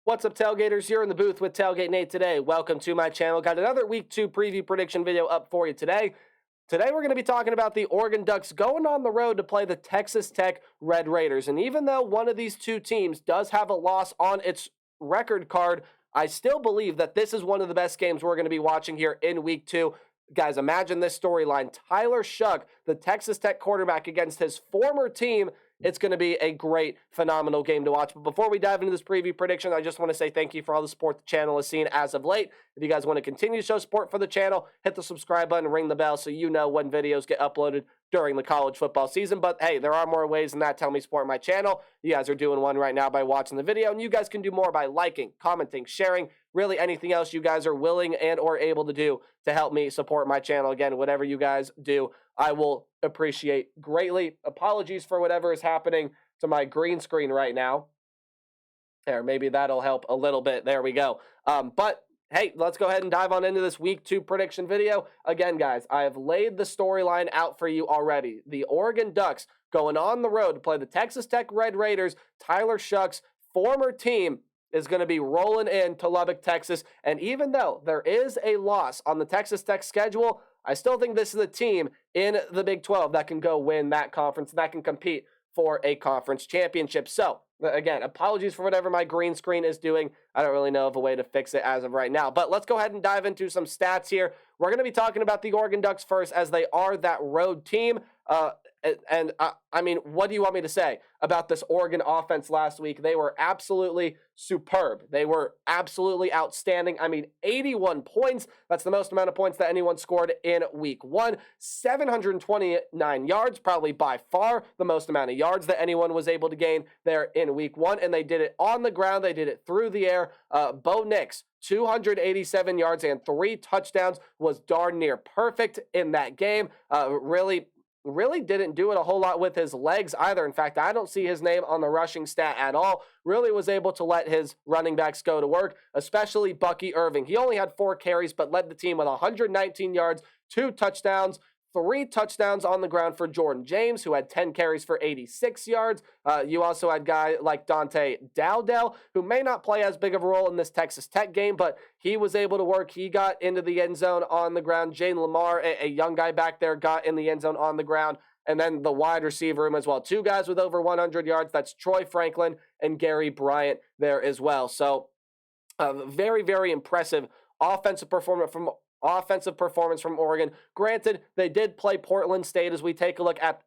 What's up, Tailgaters? You're in the booth with Tailgate Nate today. Welcome to my channel. Got another Week 2 preview prediction video up for you today. Today, we're going to be talking about the Oregon Ducks going on the road to play the Texas Tech Red Raiders. And even though one of these two teams does have a loss on its record card, I still believe that this is one of the best games we're going to be watching here in Week 2. Guys, imagine this storyline. Tyler Shough, the Texas Tech quarterback, against his former team. It's going to be a great, phenomenal game to watch. But before we dive into this preview prediction, I just want to say thank you for all the support the channel has seen as of late. If you guys want to continue to show support for the channel, hit the subscribe button and ring the bell so you know when videos get uploaded during the college football season. But hey, there are more ways than that. Tell me support my channel. You guys are doing one right now by watching the video, and you guys can do more by liking, commenting, sharing, really anything else you guys are willing and or able to do to help me support my channel. Again, whatever you guys do, I will appreciate greatly. Apologies for whatever is happening to my green screen right now. There, maybe that'll help a little bit. There we go. But hey, let's go ahead and dive on into this Week 2 prediction video. Again, guys, I have laid the storyline out for you already. The Oregon Ducks going on the road to play the Texas Tech Red Raiders. Tyler Shough's former team is going to be rolling into Lubbock, Texas. And even though there is a loss on the Texas Tech schedule, I still think this is a team in the Big 12 that can go win that conference, that can compete for a conference championship. So, again, apologies for whatever my green screen is doing. I don't really know of a way to fix it as of right now. But let's go ahead and dive into some stats here. We're going to be talking about the Oregon Ducks first, as they are that road team. I mean, what do you want me to say about this Oregon offense last week? They were absolutely superb. They were absolutely outstanding. I mean, 81 points. That's the most amount of points that anyone scored in Week 1. 729 yards, probably by far the most amount of yards that anyone was able to gain there in Week 1. And they did it on the ground. They did it through the air. Bo Nix, 287 yards and 3 touchdowns, was darn near perfect in that game. Really didn't do it a whole lot with his legs either. In fact, I don't see his name on the rushing stat at all. Really was able to let his running backs go to work, especially Bucky Irving. He only had 4 carries, but led the team with 119 yards, 2 touchdowns, 3 touchdowns on the ground for Jordan James, who had 10 carries for 86 yards. You also had a guy like Dante Dowdell, who may not play as big of a role in this Texas Tech game, but he was able to work. He got into the end zone on the ground. Jane Lamar, a young guy back there, got in the end zone on the ground. And then the wide receiver room as well. 2 guys with over 100 yards. That's Troy Franklin and Gary Bryant there as well. So very, very impressive offensive performance from Oregon. Granted, they did play Portland State. As we take a look at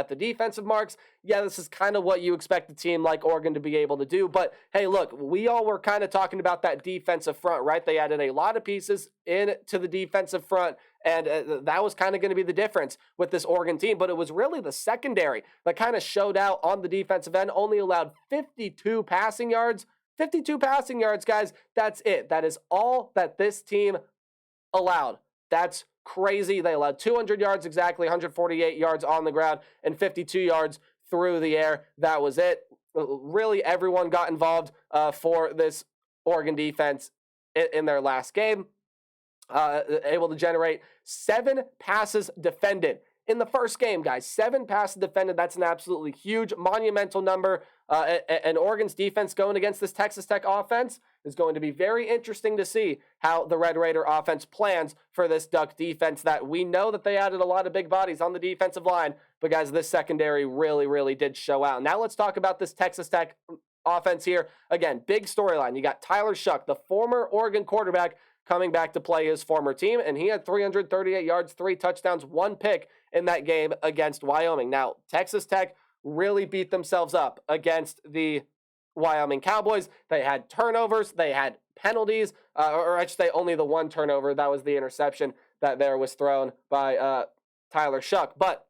the defensive marks, yeah, this is kind of what you expect a team like Oregon to be able to do. But hey, look, we all were kind of talking about that defensive front, right? They added a lot of pieces into the defensive front, and that was kind of going to be the difference with this Oregon team. But it was really the secondary that kind of showed out on the defensive end. Only allowed 52 passing yards. 52 passing yards, guys. That's it. That is all that this team allowed. That's crazy. They allowed 200 yards exactly, 148 yards on the ground, and 52 yards through the air. That was it. Really, everyone got involved for this Oregon defense in their last game. Able to generate 7 passes defended in the first game, guys. 7 passes defended. That's an absolutely huge, monumental number. And Oregon's defense going against this Texas Tech offense is going to be very interesting to see how the Red Raider offense plans for this Duck defense. That we know that they added a lot of big bodies on the defensive line, but guys, this secondary really did show out. Now let's talk about this Texas Tech offense here. Again, big storyline. You got Tyler Shough, the former Oregon quarterback, coming back to play his former team, and he had 338 yards, 3 touchdowns, 1 pick in that game against Wyoming. Now, Texas Tech really beat themselves up against the Wyoming Cowboys. They had turnovers, they had penalties, or I should say only the 1 turnover. That was the interception that there was thrown by Tyler Shough. But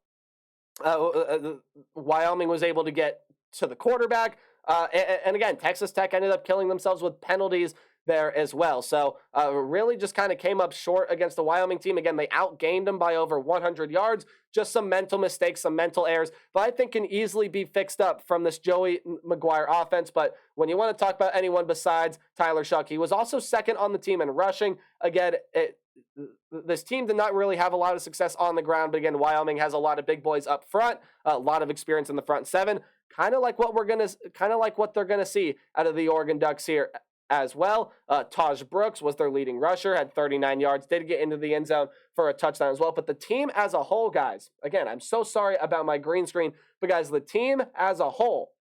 Wyoming was able to get to the quarterback, and again, Texas Tech ended up killing themselves with penalties there as well. So really just kind of came up short against the Wyoming team. Again, they outgained them by over 100 yards. Just some mental mistakes, some mental errors, but I think can easily be fixed up from this Joey McGuire offense. But when you want to talk about anyone besides Tyler Shough, he was also second on the team in rushing. Again, this team did not really have a lot of success on the ground, but again, Wyoming has a lot of big boys up front, a lot of experience in the front 7. Kind of like what they're gonna see out of the Oregon Ducks here. as well. Taj Brooks was their leading rusher, had 39 yards, did get into the end zone for a touchdown as well. But the team as a whole, guys, again, I'm so sorry about my green screen, but guys, the team as a whole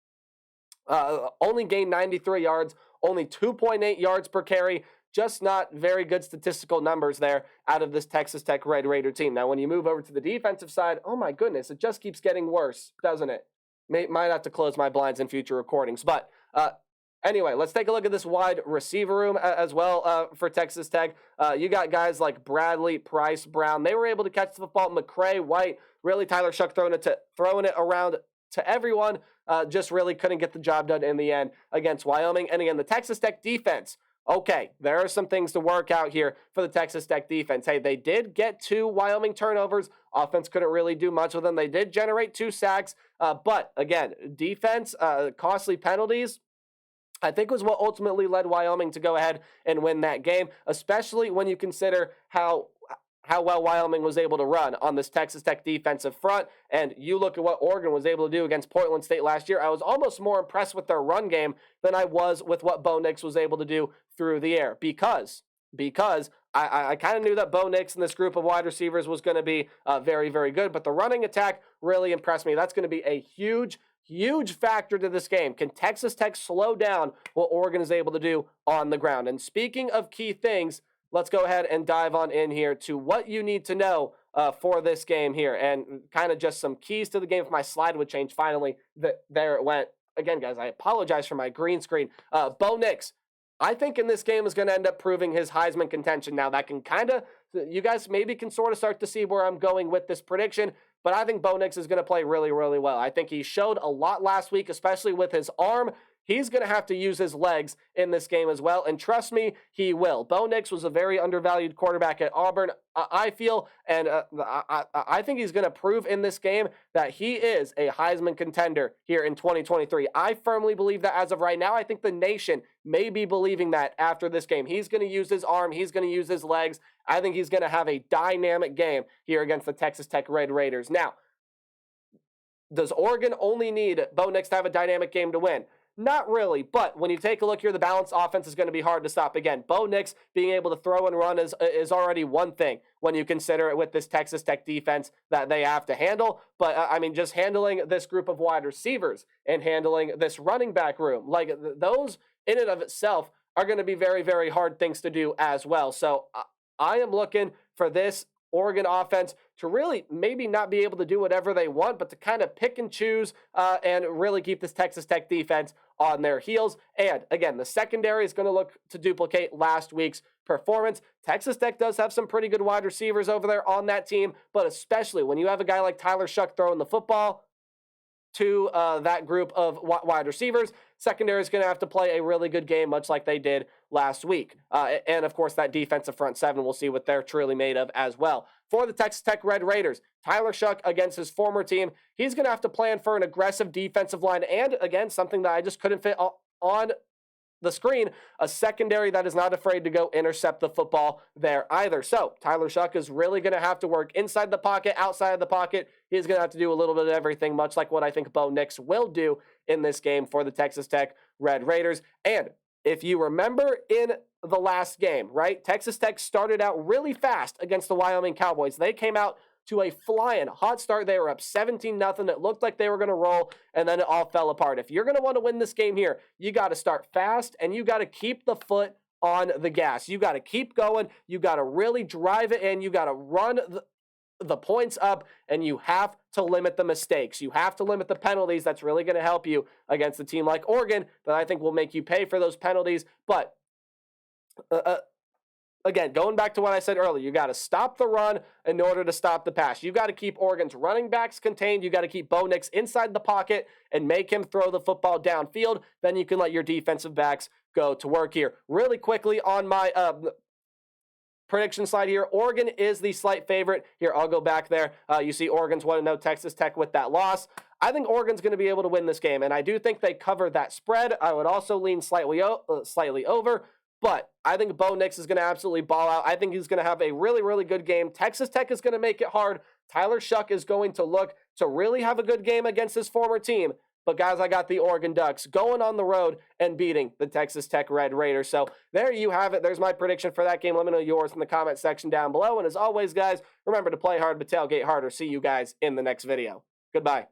only gained 93 yards, only 2.8 yards per carry. Just not very good statistical numbers there out of this Texas Tech Red Raider team. Now, when you move over to the defensive side, oh my goodness, it just keeps getting worse, doesn't it? Might have to close my blinds in future recordings. But anyway, let's take a look at this wide receiver room as well for Texas Tech. You got guys like Bradley, Price, Brown. They were able to catch the football. McCray, White, really Tyler Shough throwing it around to everyone. Just really couldn't get the job done in the end against Wyoming. And again, the Texas Tech defense. Okay, there are some things to work out here for the Texas Tech defense. Hey, they did get 2 Wyoming turnovers. Offense couldn't really do much with them. They did generate 2 sacks. But again, defense, costly penalties, I think was what ultimately led Wyoming to go ahead and win that game, especially when you consider how well Wyoming was able to run on this Texas Tech defensive front. And you look at what Oregon was able to do against Portland State last year. I was almost more impressed with their run game than I was with what Bo Nix was able to do through the air. Because I kind of knew that Bo Nix and this group of wide receivers was going to be very, very good. But the running attack really impressed me. That's going to be a huge factor to this game. Can Texas Tech slow down what Oregon is able to do on the ground? And speaking of key things, let's go ahead and dive on in here to what you need to know for this game here, and kind of just some keys to the game. If my slide would change, finally, there it went. Again, guys, I apologize for my green screen. Bo Nix, I think in this game is going to end up proving his Heisman contention. Now, that can kind of, you guys maybe can sort of start to see where I'm going with this prediction, but I think Bo Nix is going to play really, really well. I think he showed a lot last week, especially with his arm. He's going to have to use his legs in this game as well, and trust me, he will. Bo Nix was a very undervalued quarterback at Auburn, I feel, and I think he's going to prove in this game that he is a Heisman contender here in 2023. I firmly believe that as of right now. I think the nation may be believing that after this game. He's going to use his arm. He's going to use his legs. I think he's going to have a dynamic game here against the Texas Tech Red Raiders. Now, does Oregon only need Bo Nix to have a dynamic game to win? Not really, but when you take a look here, the balanced offense is going to be hard to stop. Again, Bo Nix being able to throw and run is already one thing when you consider it with this Texas Tech defense that they have to handle. But, I mean, just handling this group of wide receivers and handling this running back room, like those in and of itself are going to be very, very hard things to do as well. So I am looking for this Oregon offense to really maybe not be able to do whatever they want, but to kind of pick and choose and really keep this Texas Tech defense on their heels. And again, the secondary is going to look to duplicate last week's performance. Texas Tech does have some pretty good wide receivers over there on that team, but especially when you have a guy like Tyler Shough throwing the football to that group of wide receivers, secondary is going to have to play a really good game, much like they did last week. And, of course, that defensive front seven, we'll see what they're truly made of as well. For the Texas Tech Red Raiders, Tyler Shough against his former team, he's going to have to plan for an aggressive defensive line and, again, something that I just couldn't fit on the screen, a secondary that is not afraid to go intercept the football there either. So Tyler Shough is really going to have to work inside the pocket, outside of the pocket. He's going to have to do a little bit of everything, much like what I think Bo Nix will do in this game for the Texas Tech Red Raiders. And if you remember in the last game, right, Texas Tech started out really fast against the Wyoming Cowboys. They came out to a flying hot start. They were up 17-0. It looked like they were going to roll, and then it all fell apart. If you're going to want to win this game here, you got to start fast, and you got to keep the foot on the gas. You got to keep going. You got to really drive it in. You got to run the points up, and you have to limit the mistakes. You have to limit the penalties. That's really going to help you against a team like Oregon that I think will make you pay for those penalties. But again, going back to what I said earlier, you got to stop the run in order to stop the pass. You got to keep Oregon's running backs contained. You got to keep Bo Nix inside the pocket and make him throw the football downfield. Then you can let your defensive backs go to work here. Really quickly on my prediction slide here, Oregon is the slight favorite. Here, I'll go back there. You see Oregon's 1-0, Texas Tech with that loss. I think Oregon's going to be able to win this game, and I do think they cover that spread. I would also lean slightly over. But I think Bo Nix is going to absolutely ball out. I think he's going to have a really, really good game. Texas Tech is going to make it hard. Tyler Shough is going to look to really have a good game against his former team. But guys, I got the Oregon Ducks going on the road and beating the Texas Tech Red Raiders. So there you have it. There's my prediction for that game. Let me know yours in the comment section down below. And as always, guys, remember to play hard but tailgate harder. See you guys in the next video. Goodbye.